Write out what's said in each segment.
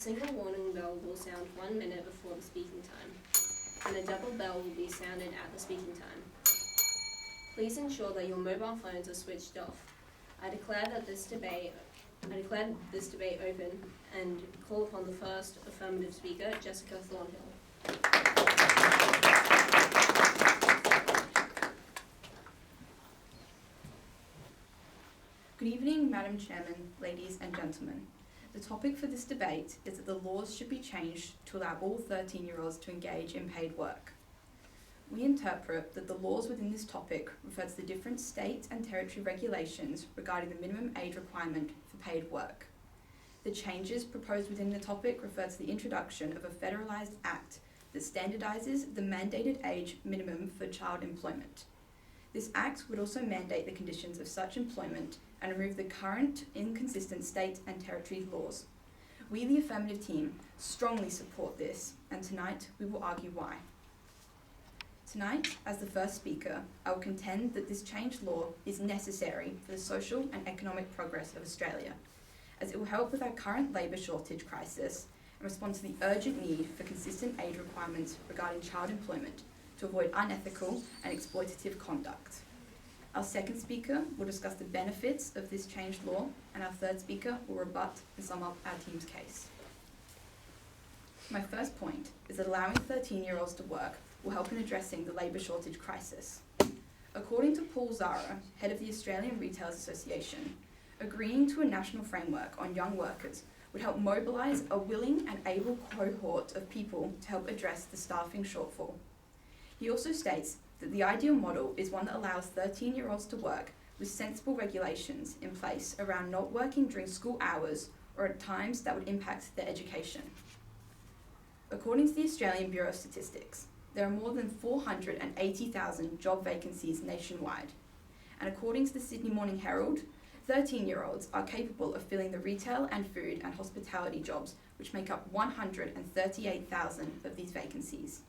A single warning bell will sound 1 minute before the speaking time, and a double bell will be sounded at the speaking time. Please ensure that your mobile phones are switched off. I declare this debate open and call upon the first affirmative speaker, Jessica Thornhill. Good evening, Madam Chairman, ladies and gentlemen. The topic for this debate is that the laws should be changed to allow all 13-year-olds to engage in paid work. We interpret that the laws within this topic refer to the different state and territory regulations regarding the minimum age requirement for paid work. The changes proposed within the topic refer to the introduction of a federalised act that standardises the mandated age minimum for child employment. This act would also mandate the conditions of such employment and remove the current inconsistent state and territory laws. We, the Affirmative team, strongly support this, and tonight we will argue why. Tonight, as the first speaker, I will contend that this changed law is necessary for the social and economic progress of Australia, as it will help with our current labour shortage crisis and respond to the urgent need for consistent age requirements regarding child employment to avoid unethical and exploitative conduct. Our second speaker will discuss the benefits of this changed law, and our third speaker will rebut and sum up our team's case. My first point is that allowing 13-year-olds to work will help in addressing the labour shortage crisis. According to Paul Zara, head of the Australian Retailers Association, agreeing to a national framework on young workers would help mobilise a willing and able cohort of people to help address the staffing shortfall. He also states that the ideal model is one that allows 13-year-olds to work with sensible regulations in place around not working during school hours or at times that would impact their education. According to the Australian Bureau of Statistics, there are more than 480,000 job vacancies nationwide, and according to the Sydney Morning Herald, 13-year-olds are capable of filling the retail and food and hospitality jobs, which make up 138,000 of these vacancies.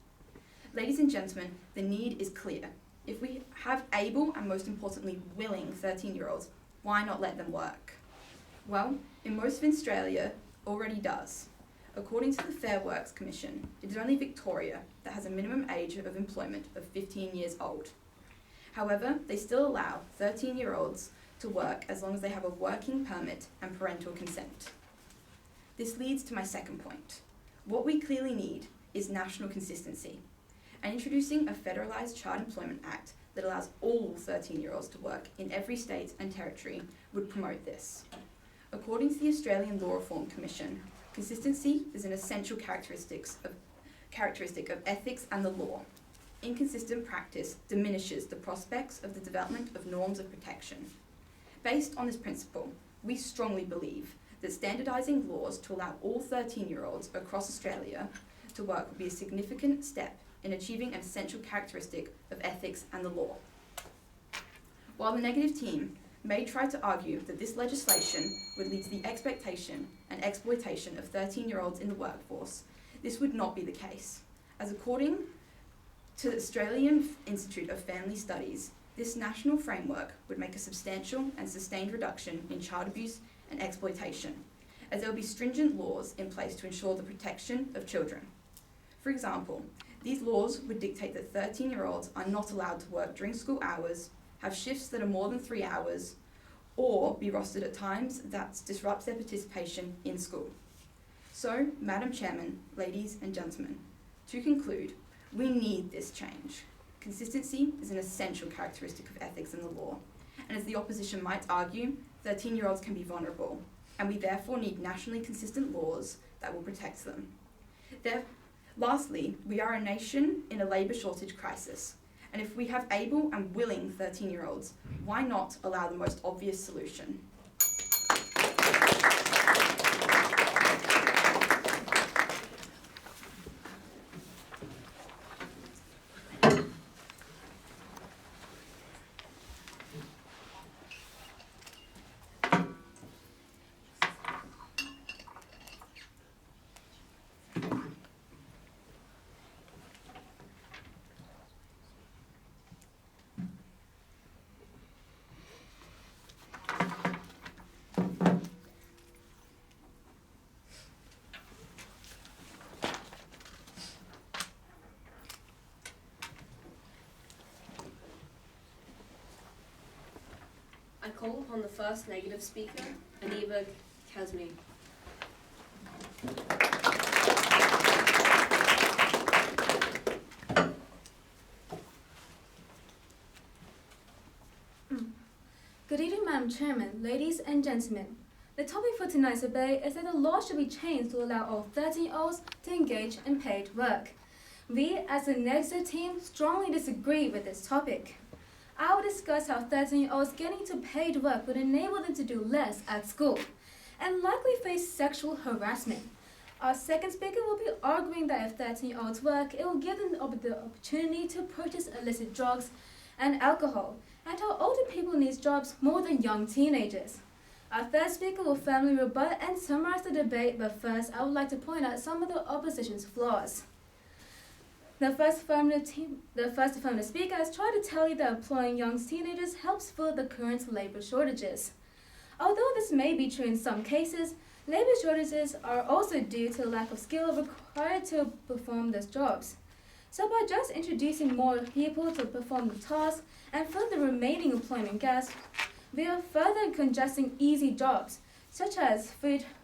Ladies and gentlemen, the need is clear. If we have able and most importantly willing 13-year-olds, why not let them work? Well, in most of Australia already does. According to the Fair Works Commission, it is only Victoria that has a minimum age of employment of 15 years old. However, they still allow 13-year-olds to work as long as they have a working permit and parental consent. This leads to my second point. What we clearly need is national consistency, and introducing a federalised Child Employment Act that allows all 13-year-olds to work in every state and territory would promote this. According to the Australian Law Reform Commission, consistency is an essential characteristic of ethics and the law. Inconsistent practice diminishes the prospects of the development of norms of protection. Based on this principle, we strongly believe that standardising laws to allow all 13-year-olds across Australia to work would be a significant step in achieving an essential characteristic of ethics and the law. While the negative team may try to argue that this legislation would lead to the expectation and exploitation of 13-year-olds in the workforce, this would not be the case, as according to the Australian Institute of Family Studies, this national framework would make a substantial and sustained reduction in child abuse and exploitation, as there will be stringent laws in place to ensure the protection of children. For example, these laws would dictate that 13-year-olds are not allowed to work during school hours, have shifts that are more than 3 hours, or be rostered at times that disrupts their participation in school. So, Madam Chairman, ladies and gentlemen, to conclude, we need this change. Consistency is an essential characteristic of ethics and the law, and as the opposition might argue, 13-year-olds can be vulnerable, and we therefore need nationally consistent laws that will protect them. Lastly, we are a nation in a labour shortage crisis, and if we have able and willing 13-year-olds, why not allow the most obvious solution? call upon the first negative speaker, Aniva Kazmi. Good evening, Madam Chairman, ladies and gentlemen. The topic for tonight's debate is that the law should be changed to allow all 13-year-olds to engage in paid work. We, as the Negative team, strongly disagree with this topic. I will discuss how 13-year-olds getting into paid work would enable them to do less at school and likely face sexual harassment. Our second speaker will be arguing that if 13-year-olds work, it will give them the opportunity to purchase illicit drugs and alcohol, and how older people need jobs more than young teenagers. Our third speaker will firmly rebut and summarize the debate, but first I would like to point out some of the opposition's flaws. The first affirmative speaker has tried to tell you that employing young teenagers helps fill the current labor shortages. Although this may be true in some cases, labor shortages are also due to the lack of skill required to perform these jobs. So by just introducing more people to perform the task and fill the remaining employment gaps, we are further congesting easy jobs, such as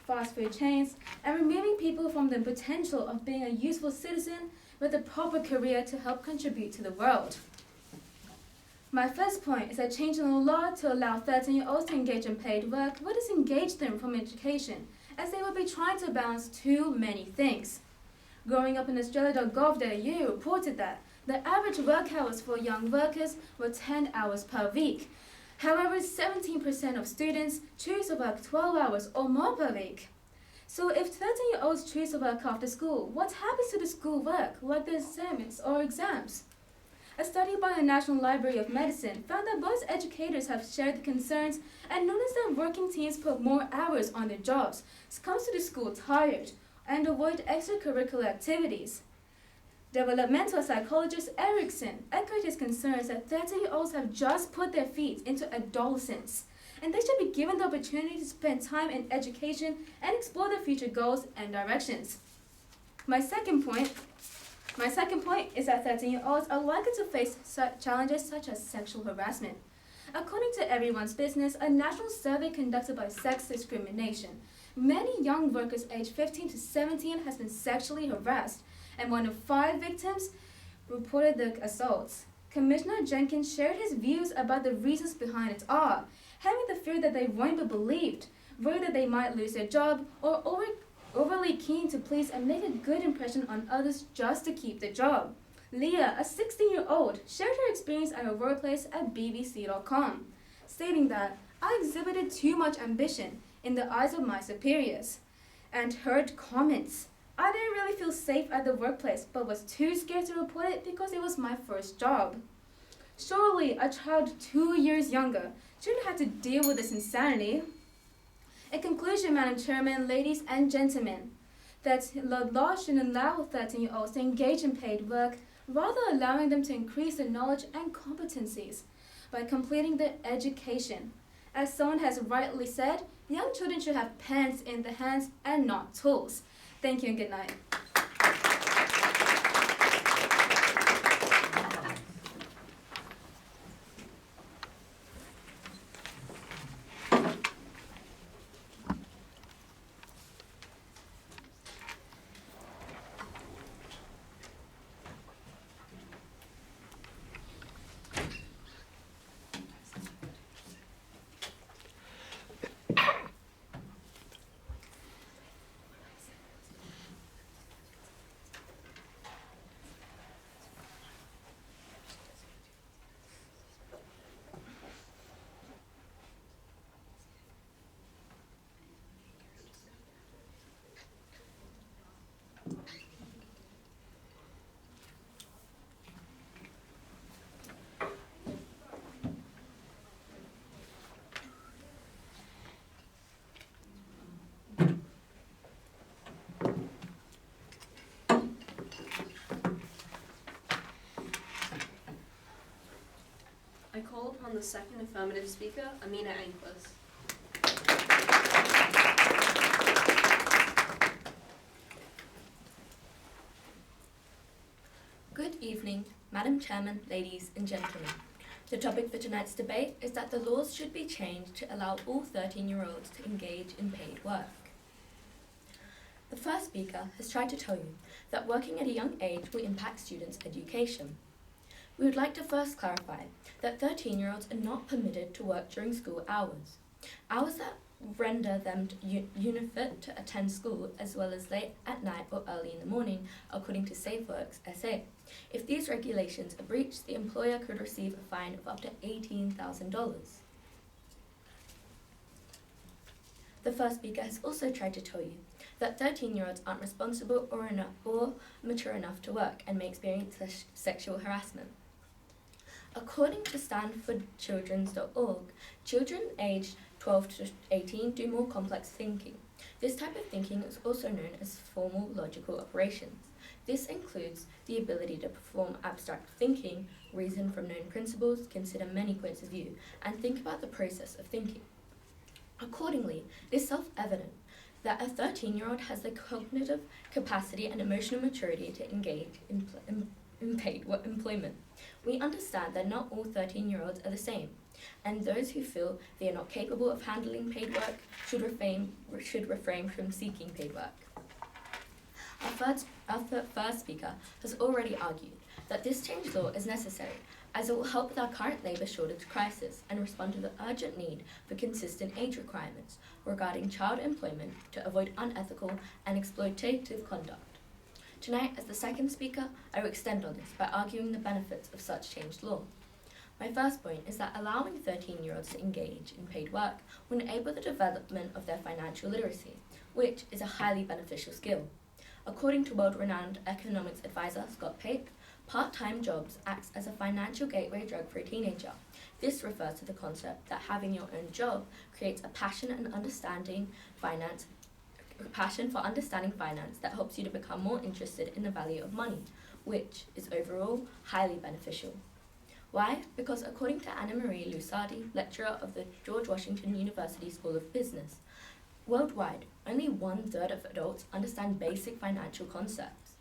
fast food chains, and removing people from the potential of being a useful citizen with a proper career to help contribute to the world. My first point is that changing the law to allow 13-year-olds to engage in paid work would disengage them from education, as they would be trying to balance too many things. Growing Up in Australia.gov.au reported that the average work hours for young workers were 10 hours per week. However, 17% of students choose to work 12 hours or more per week. So if 13-year-olds choose to work after school, what happens to the school work, like the assignments or exams? A study by the National Library of Medicine found that most educators have shared the concerns and noticed that working teens put more hours on their jobs, comes to the school tired, and avoid extracurricular activities. Developmental psychologist Erickson echoed his concerns that 13-year-olds have just put their feet into adolescence, and they should be given the opportunity to spend time in education and explore their future goals and directions. My second point is that 13-year-olds are likely to face challenges such as sexual harassment. According to Everyone's Business, a national survey conducted by Sex Discrimination, many young workers aged 15 to 17 has been sexually harassed, and 1 of 5 victims reported the assaults. Commissioner Jenkins shared his views about the reasons behind it all, having the fear that they won't be believed, worried that they might lose their job, or overly keen to please and make a good impression on others just to keep the job. Leah, a 16-year-old, shared her experience at her workplace at BBC.com, stating that I exhibited too much ambition in the eyes of my superiors, and heard comments. I didn't really feel safe at the workplace, but was too scared to report it because it was my first job. Surely a child 2 years younger shouldn't have to deal with this insanity. In conclusion, Madam Chairman, ladies and gentlemen, that the law should allow 13-year-olds to engage in paid work, rather allowing them to increase their knowledge and competencies by completing their education. As someone has rightly said, young children should have pens in their hands and not tools. Thank you and good night. I call upon the second affirmative speaker, Amina Anklis. Good evening, Madam Chairman, ladies and gentlemen. The topic for tonight's debate is that the laws should be changed to allow all 13-year-olds to engage in paid work. The first speaker has tried to tell you that working at a young age will impact students' education. We would like to first clarify that 13-year-olds are not permitted to work during school hours. Hours that render them unfit to attend school, as well as late at night or early in the morning, according to SafeWorks SA. If these regulations are breached, the employer could receive a fine of up to $18,000. The first speaker has also tried to tell you that 13-year-olds aren't responsible or mature enough to work and may experience sexual harassment. According to StandForChildren's.org, children aged 12 to 18 do more complex thinking. This type of thinking is also known as formal logical operations. This includes the ability to perform abstract thinking, reason from known principles, consider many points of view, and think about the process of thinking. Accordingly, it is self-evident that a 13-year-old has the cognitive capacity and emotional maturity to engage in paid employment. We understand that not all 13-year-olds are the same, and those who feel they are not capable of handling paid work should refrain from seeking paid work. Our first speaker has already argued that this changed law is necessary, as it will help with our current labour shortage crisis and respond to the urgent need for consistent age requirements regarding child employment to avoid unethical and exploitative conduct. Tonight, as the second speaker, I will extend on this by arguing the benefits of such changed law. My first point is that allowing 13-year-olds to engage in paid work will enable the development of their financial literacy, which is a highly beneficial skill. According to world-renowned economics advisor Scott Pape, part-time jobs act as a financial gateway drug for a teenager. This refers to the concept that having your own job creates a passion for understanding finance that helps you to become more interested in the value of money, which is overall highly beneficial. Why? Because according to Anna Marie Lusardi, lecturer of the George Washington University School of Business, worldwide, only 1/3 of adults understand basic financial concepts.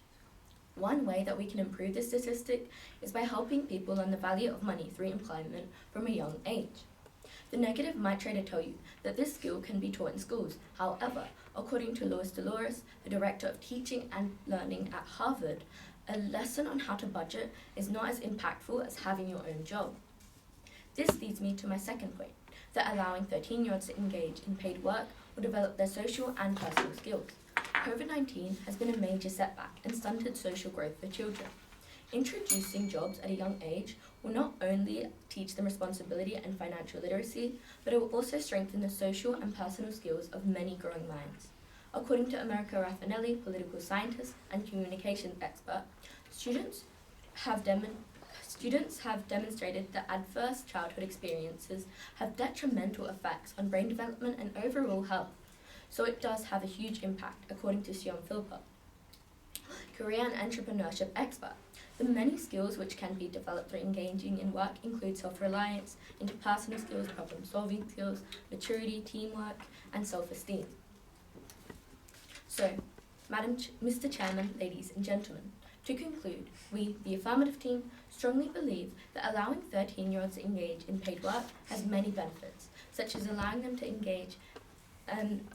One way that we can improve this statistic is by helping people learn the value of money through employment from a young age. The negative might try to tell you that this skill can be taught in schools. However, according to Louis Dolores, the director of teaching and learning at Harvard, a lesson on how to budget is not as impactful as having your own job. This leads me to my second point, that allowing 13-year-olds to engage in paid work will develop their social and personal skills. COVID-19 has been a major setback and stunted social growth for children. Introducing jobs at a young age will not only teach them responsibility and financial literacy, but it will also strengthen the social and personal skills of many growing minds. According to America Raffanelli, political scientist and communications expert, students have demonstrated that adverse childhood experiences have detrimental effects on brain development and overall health. So it does have a huge impact, according to Sion Philpott, Korean entrepreneurship expert. The many skills which can be developed through engaging in work include self-reliance, interpersonal skills, problem-solving skills, maturity, teamwork, and self-esteem. So, Mr. Chairman, ladies and gentlemen, to conclude, we, the Affirmative team, strongly believe that allowing 13-year-olds to engage in paid work has many benefits, such as allowing them to gain an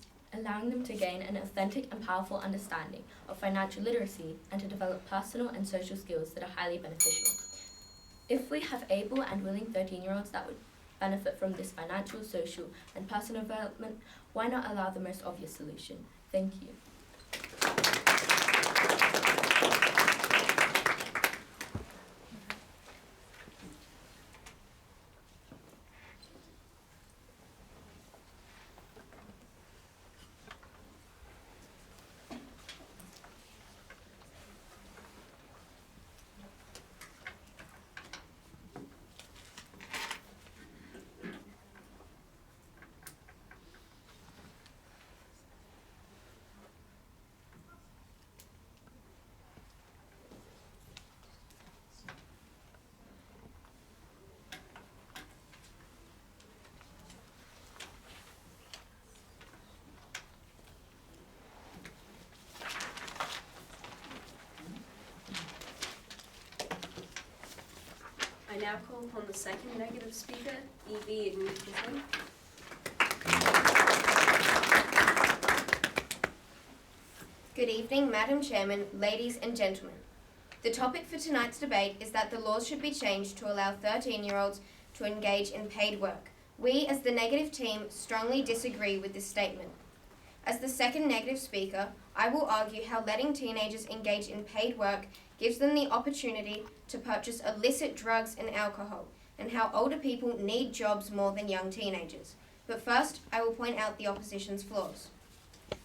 authentic and powerful understanding of financial literacy and to develop personal and social skills that are highly beneficial. If we have able and willing 13-year-olds that would benefit from this financial, social, and personal development, why not allow the most obvious solution? Thank you. now call upon the second negative speaker, Evie Nicholson. Good evening, Madam Chairman, ladies and gentlemen. The topic for tonight's debate is that the laws should be changed to allow 13-year-olds to engage in paid work. We, as the negative team, strongly disagree with this statement. As the second negative speaker, I will argue how letting teenagers engage in paid work gives them the opportunity to purchase illicit drugs and alcohol, and how older people need jobs more than young teenagers. But first, I will point out the opposition's flaws.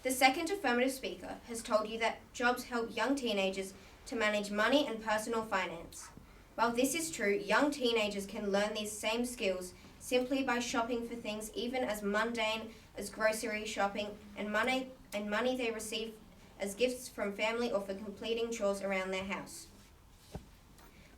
The second affirmative speaker has told you that jobs help young teenagers to manage money and personal finance. While this is true, young teenagers can learn these same skills simply by shopping for things even as mundane as grocery shopping and money they receive as gifts from family or for completing chores around their house.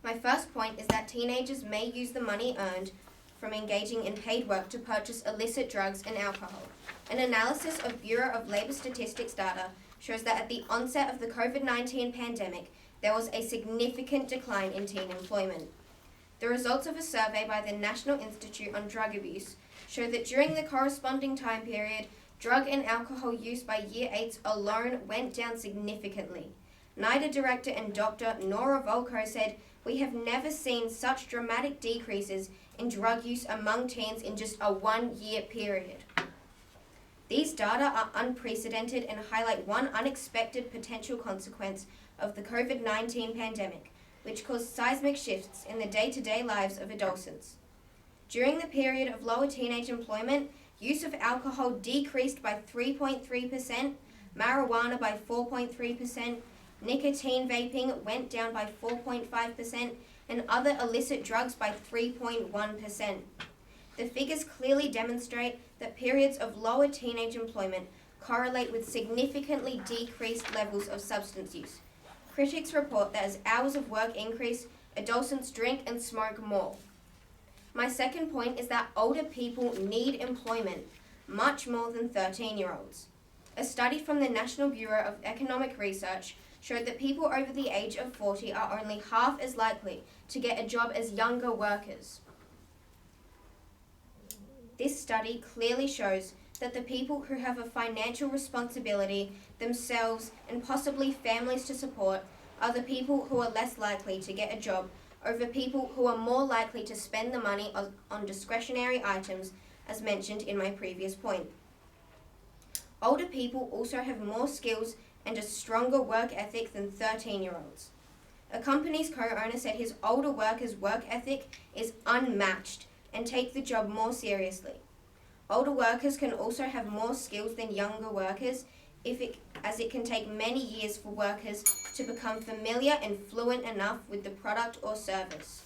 My first point is that teenagers may use the money earned from engaging in paid work to purchase illicit drugs and alcohol. An analysis of Bureau of Labor Statistics data shows that at the onset of the COVID-19 pandemic, there was a significant decline in teen employment. The results of a survey by the National Institute on Drug Abuse show that during the corresponding time period, drug and alcohol use by Year 8s alone went down significantly. NIDA Director and Dr. Nora Volko said, "We have never seen such dramatic decreases in drug use among teens in just a 1-year period." These data are unprecedented and highlight one unexpected potential consequence of the COVID-19 pandemic, which caused seismic shifts in the day-to-day lives of adolescents. During the period of lower teenage employment, use of alcohol decreased by 3.3%, marijuana by 4.3%, nicotine vaping went down by 4.5%, and other illicit drugs by 3.1%. The figures clearly demonstrate that periods of lower teenage employment correlate with significantly decreased levels of substance use. Critics report that as hours of work increase, adolescents drink and smoke more. My second point is that older people need employment much more than 13-year-olds. A study from the National Bureau of Economic Research showed that people over the age of 40 are only half as likely to get a job as younger workers. This study clearly shows that the people who have a financial responsibility themselves and possibly families to support are the people who are less likely to get a job over people who are more likely to spend the money on discretionary items, as mentioned in my previous point. Older people also have more skills and a stronger work ethic than 13-year-olds. A company's co-owner said his older workers' work ethic is unmatched and take the job more seriously. Older workers can also have more skills than younger workers as it can take many years for workers to become familiar and fluent enough with the product or service.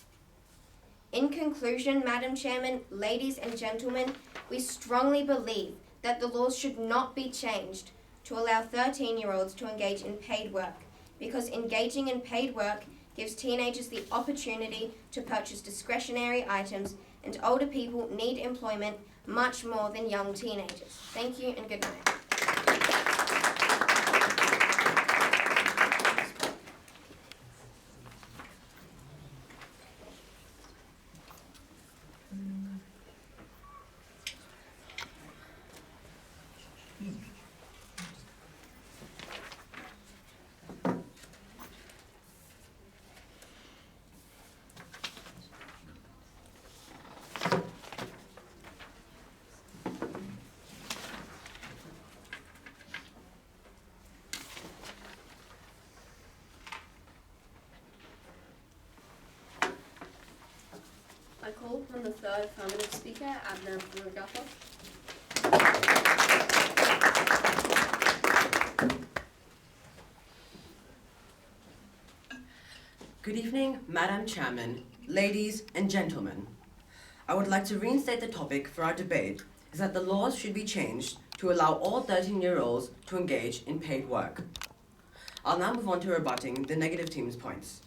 In conclusion, Madam Chairman, ladies and gentlemen, we strongly believe that the laws should not be changed to allow 13-year-olds to engage in paid work, because engaging in paid work gives teenagers the opportunity to purchase discretionary items, and older people need employment much more than young teenagers. Thank you and good night. I call upon the third affirmative speaker, Glenunga. Good evening, Madam Chairman, ladies and gentlemen. I would like to reinstate the topic for our debate is that the laws should be changed to allow all 13-year-olds to engage in paid work. I'll now move on to rebutting the negative team's points.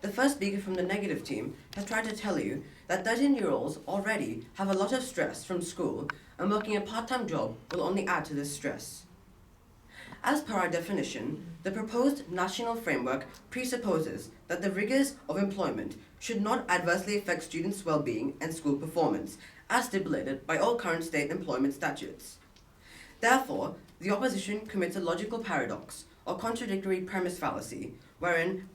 The first speaker from the negative team has tried to tell you that 13-year-olds already have a lot of stress from school and working a part-time job will only add to this stress. As per our definition, the proposed national framework presupposes that the rigors of employment should not adversely affect students' well-being and school performance, as stipulated by all current state employment statutes. Therefore, the opposition commits a logical paradox, or contradictory premise fallacy, wherein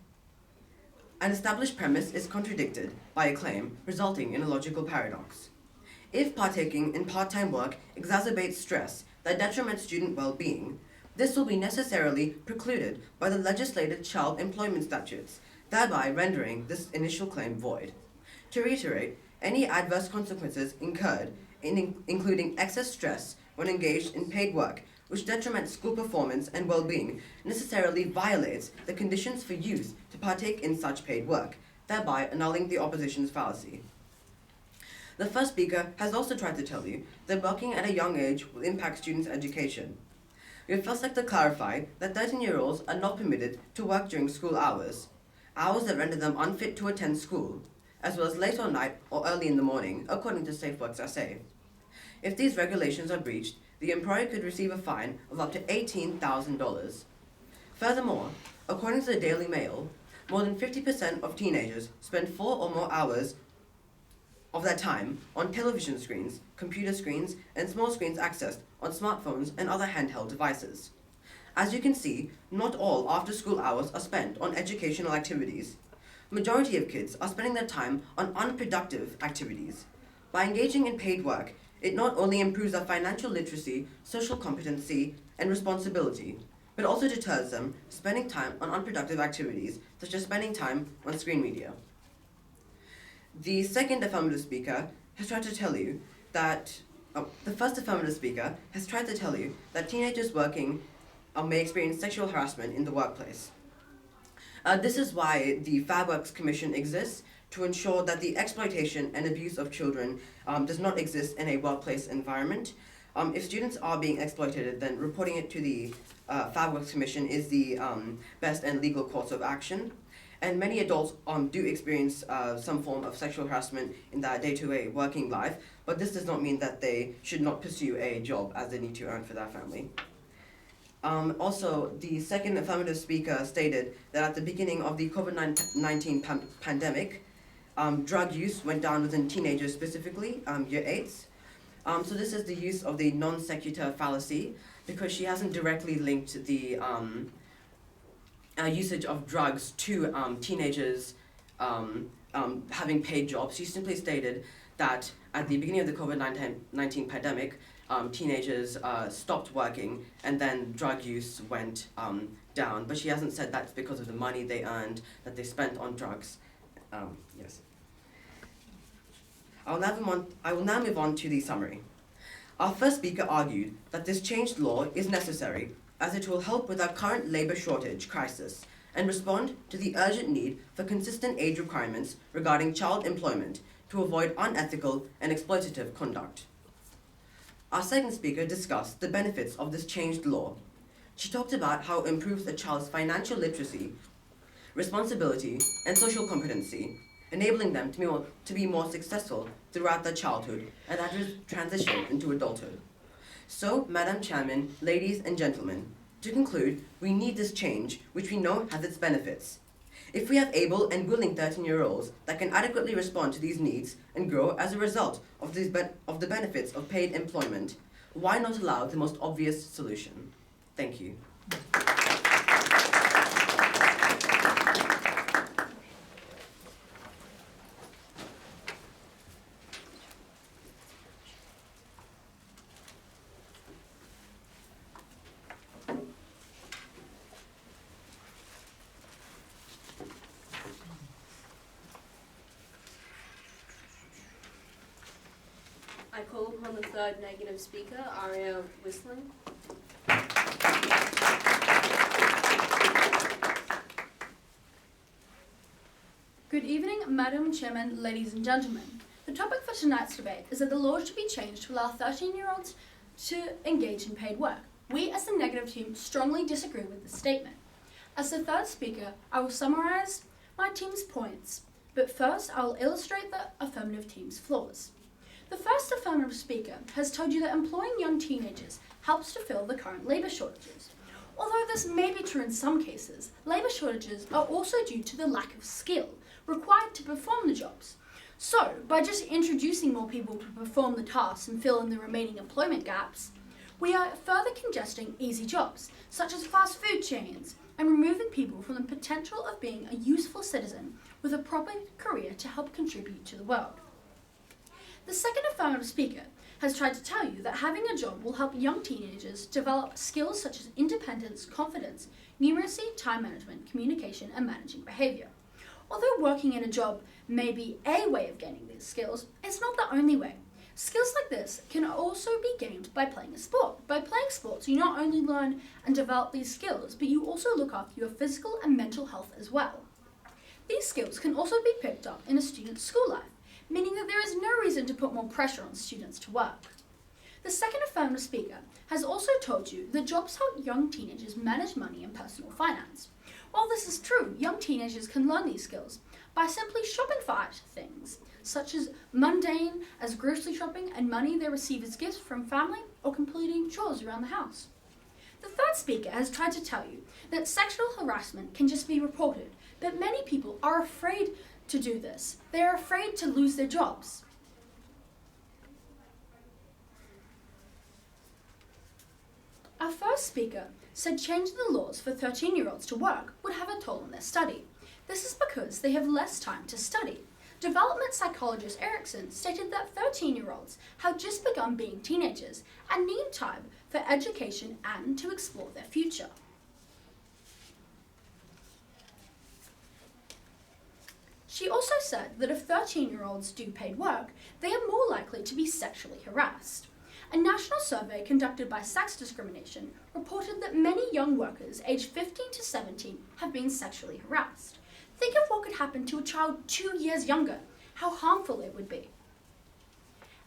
an established premise is contradicted by a claim, resulting in a logical paradox. If partaking in part-time work exacerbates stress that detriments student well-being, this will be necessarily precluded by the legislated child employment statutes, thereby rendering this initial claim void. To reiterate, any adverse consequences incurred, including excess stress when engaged in paid work, which detriments school performance and well-being, necessarily violates the conditions for youth to partake in such paid work, thereby annulling the opposition's fallacy. The first speaker has also tried to tell you that working at a young age will impact students' education. We would first like to clarify that 13-year-olds are not permitted to work during school hours that render them unfit to attend school, as well as late at night or early in the morning, according to SafeWorks SA. If these regulations are breached, the employer could receive a fine of up to $18,000. Furthermore, according to the Daily Mail, more than 50% of teenagers spend 4 or more hours of their time on television screens, computer screens, and small screens accessed on smartphones and other handheld devices. As you can see, not all after-school hours are spent on educational activities. Majority of kids are spending their time on unproductive activities. By engaging in paid work, it not only improves their financial literacy, social competency, and responsibility, but also deters them spending time on unproductive activities, such as spending time on screen media. The second affirmative speaker has tried to tell you that, the first affirmative speaker has tried to tell you that teenagers working may experience sexual harassment in the workplace. This is why the Fair Works Commission exists, to ensure that the exploitation and abuse of children does not exist in a workplace environment. If students are being exploited, then reporting it to the Fair Works Commission is the best and legal course of action. And many adults do experience some form of sexual harassment in their day-to-day working life, but this does not mean that they should not pursue a job as they need to earn for their family. Also, the second affirmative speaker stated that at the beginning of the COVID-19 pandemic, drug use went down within teenagers, specifically year 8s. So this is the use of the non sequitur fallacy, because she hasn't directly linked the usage of drugs to teenagers having paid jobs. She simply stated that at the beginning of the COVID-19 pandemic, teenagers stopped working and then drug use went down. But she hasn't said that's because of the money they earned that they spent on drugs. Yes. I will now move on to the summary. Our first speaker argued that this changed law is necessary as it will help with our current labour shortage crisis and respond to the urgent need for consistent age requirements regarding child employment to avoid unethical and exploitative conduct. Our second speaker discussed the benefits of this changed law. She talked about how it improves a child's financial literacy, responsibility, and social competency, enabling them to be more successful throughout their childhood and that transition into adulthood. So, Madam Chairman, ladies and gentlemen, to conclude, we need this change, which we know has its benefits. If we have able and willing 13-year-olds that can adequately respond to these needs and grow as a result of the benefits of paid employment, why not allow the most obvious solution? Thank you. I call upon the third negative speaker, Aria Whistling. Good evening, Madam Chairman, ladies and gentlemen. The topic for tonight's debate is that the law should be changed to allow 13-year-olds to engage in paid work. We, as the negative team, strongly disagree with this statement. As the third speaker, I will summarise my team's points, but first I will illustrate the affirmative team's flaws. The first affirmative speaker has told you that employing young teenagers helps to fill the current labour shortages. Although this may be true in some cases, labour shortages are also due to the lack of skill required to perform the jobs. So, by just introducing more people to perform the tasks and fill in the remaining employment gaps, we are further congesting easy jobs, such as fast food chains, and removing people from the potential of being a useful citizen with a proper career to help contribute to the world. The second affirmative speaker has tried to tell you that having a job will help young teenagers develop skills such as independence, confidence, numeracy, time management, communication, and managing behaviour. Although working in a job may be a way of gaining these skills, it's not the only way. Skills like this can also be gained by playing a sport. By playing sports, you not only learn and develop these skills, but you also look after your physical and mental health as well. These skills can also be picked up in a student's school life, meaning that there is no reason to put more pressure on students to work. The second affirmative speaker has also told you that jobs help young teenagers manage money and personal finance. While this is true, young teenagers can learn these skills by simply shopping for things, such as mundane as grocery shopping and money they receive as gifts from family or completing chores around the house. The third speaker has tried to tell you that sexual harassment can just be reported, but many people are afraid to do this. They are afraid to lose their jobs. Our first speaker said changing the laws for 13-year-olds to work would have a toll on their study. This is because they have less time to study. Development psychologist Erickson stated that 13-year-olds have just begun being teenagers and need time for education and to explore their future. She also said that if 13-year-olds do paid work, they are more likely to be sexually harassed. A national survey conducted by Sex Discrimination reported that many young workers aged 15 to 17 have been sexually harassed. Think of what could happen to a child 2 years younger, how harmful it would be.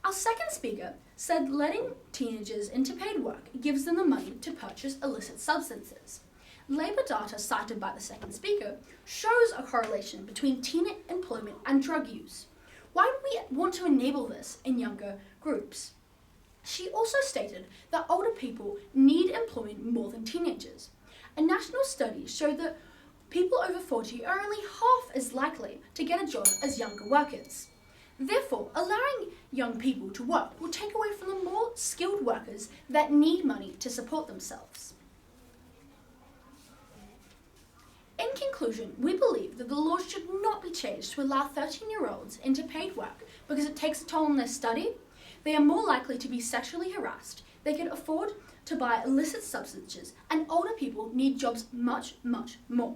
Our second speaker said letting teenagers into paid work gives them the money to purchase illicit substances. Labour data cited by the second speaker shows a correlation between teen employment and drug use. Why would we want to enable this in younger groups? She also stated that older people need employment more than teenagers. A national study showed that people over 40 are only half as likely to get a job as younger workers. Therefore, allowing young people to work will take away from the more skilled workers that need money to support themselves. In conclusion, we believe that the laws should not be changed to allow 13-year-olds into paid work because it takes a toll on their study. They are more likely to be sexually harassed, they can afford to buy illicit substances, and older people need jobs much, much more.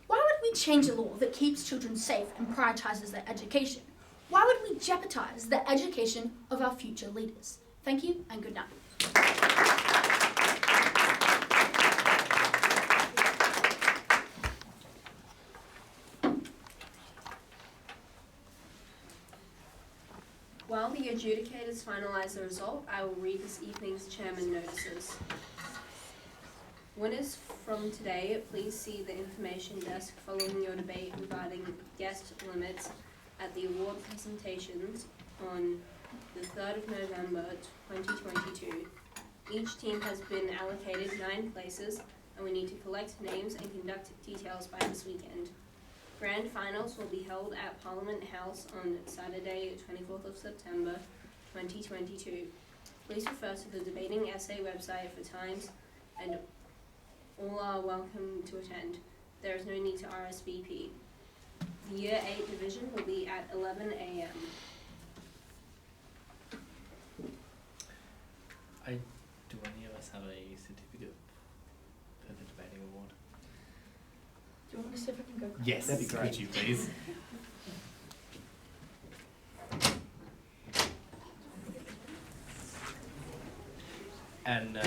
Why would we change a law that keeps children safe and prioritizes their education? Why would we jeopardize the education of our future leaders? Thank you and good night. While the adjudicators finalise the result, I will read this evening's chairman notices. Winners from today, please see the information desk following your debate regarding guest limits at the award presentations on the 3rd of November 2022. Each team has been allocated 9 places, and we need to collect names and conduct details by this weekend. Grand finals will be held at Parliament House on Saturday, 24th of September 2022. Please refer to the debating essay website for times, and all are welcome to attend. There is no need to RSVP. The Year 8 division will be at 11 a.m. Do any of us have a certificate for the debating award? Do you want me to see if I can go? Yes, that'd be great. Could you please? And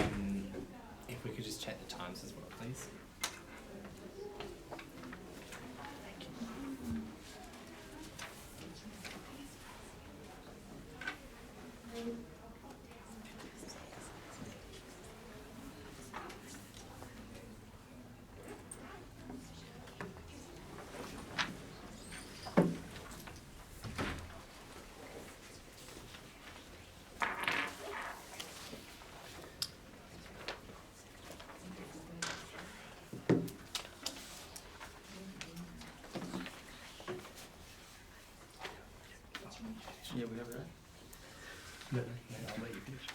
if we could just check the times as well, please. Thank you. Yeah, we have that. No, I'll let you finish.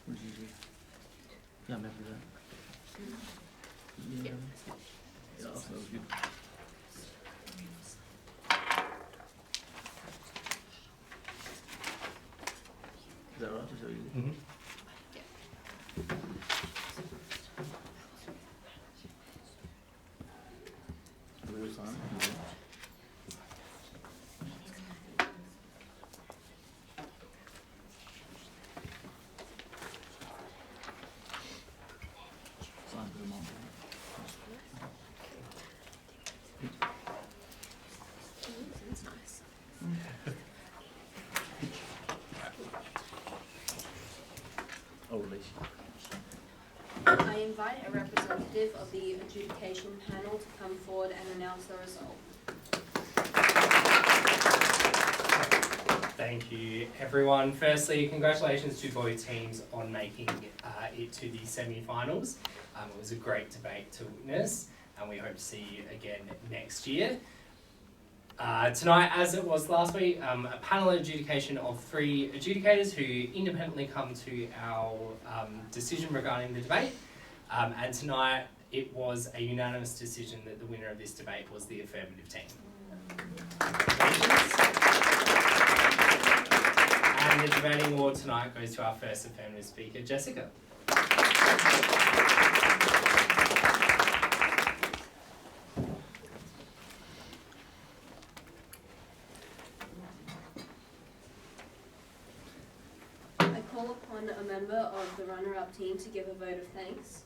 What did you do? Yeah, I'm happy with that. Yeah. Yeah, that was good. Is that right? Is that what you did? Mm-hmm. Are we all signed? Sign for the month. I'll release you. I invite a representative of the adjudication panel to come forward and announce the result. Thank you, everyone. Firstly, congratulations to both teams on making it to the semi-finals. It was a great debate to witness, and we hope to see you again next year. Tonight, as it was last week, a panel adjudication of 3 adjudicators who independently come to our decision regarding the debate. And tonight, it was a unanimous decision that the winner of this debate was the affirmative team. And the debating award tonight goes to our first affirmative speaker, Jessica. I call upon a member of the runner-up team to give a vote of thanks.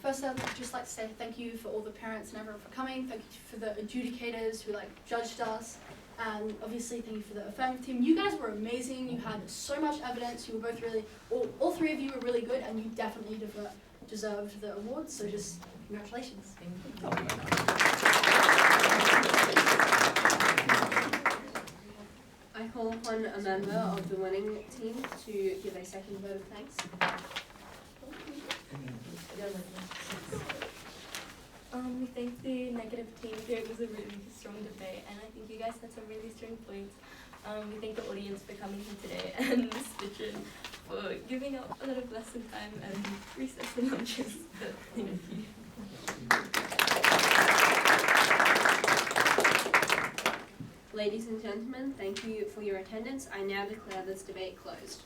First, I'd just like to say thank you for all the parents and everyone for coming. Thank you for the adjudicators who judged us, and obviously thank you for the affirmative team. You guys were amazing. You had so much evidence. You were both really, all 3 of you were really good, and you definitely deserved the award. So just congratulations. I call upon a member of the winning team to give a second vote of thanks. We thank the negative team here. It was a really strong debate, and I think you guys had some really strong points. We thank the audience for coming here today, and the Stitchin for giving up a lot of lesson time and recess and lunches. But thank you. Ladies and gentlemen, thank you for your attendance. I now declare this debate closed.